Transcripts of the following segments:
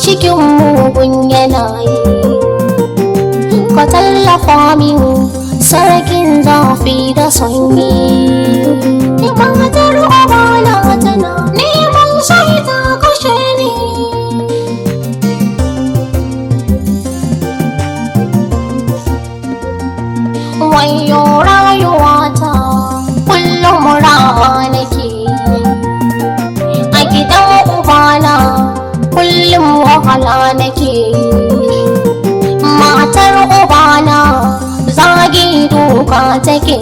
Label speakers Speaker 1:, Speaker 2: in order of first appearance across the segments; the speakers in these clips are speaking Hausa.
Speaker 1: cikin mugun yanayi ka tallafa min sarkin zafi da sanyi matar ubana tana neman sai ta kashe ni wayo rayuwata kullum rama nake a gidan ubana kullum wahala nake matar ubana zagi duka take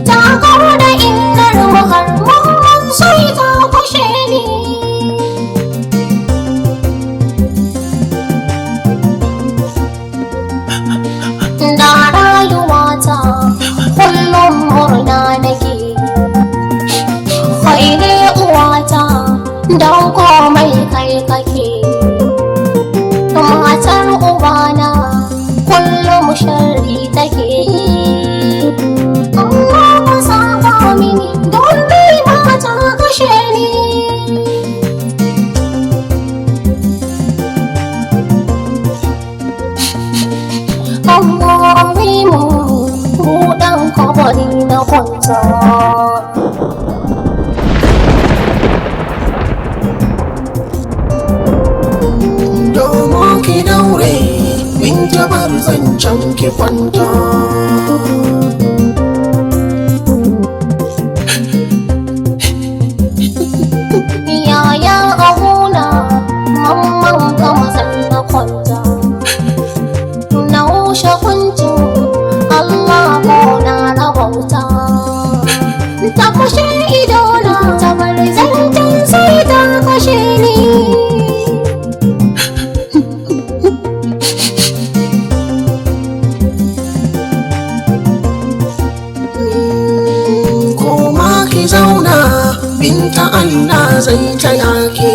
Speaker 1: ta kawo da innar mahar mamman sai ta kashe ni da rayuwata kullum murna nake kai ne uwata don komai kai kake matar ubana kullum sharri take yi amma ba saba mini don bai mata kashe ni amma mu buɗan kabari na kwanta
Speaker 2: ki daure min jabar zancen ki kwanta
Speaker 1: yaya abuna mamman kama na kwanta na ushe kuncin Allah ko na rabauta ta kashe idona ta bar zancen sai ta kashe ni
Speaker 2: binta Allah zai taya ke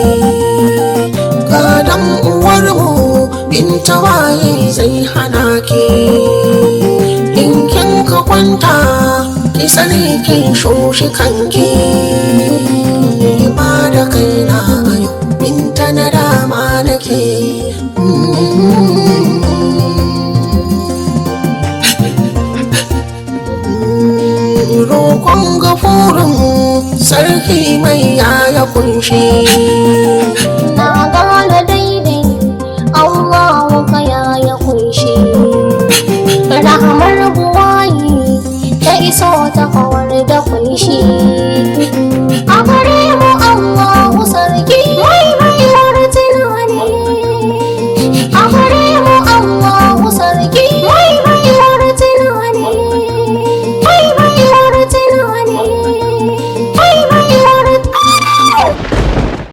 Speaker 2: gadon uwarmu binta waye zai hana ke in kin ka kwanta ki sani kin shoshi kanki ba da kaina yau binta na dama nake roƙon gafurin sarki mai yaya kunshi
Speaker 1: na gane daidai Allah ka yaya kunshi rahamar buwayi ta iso ta kawar da kunshi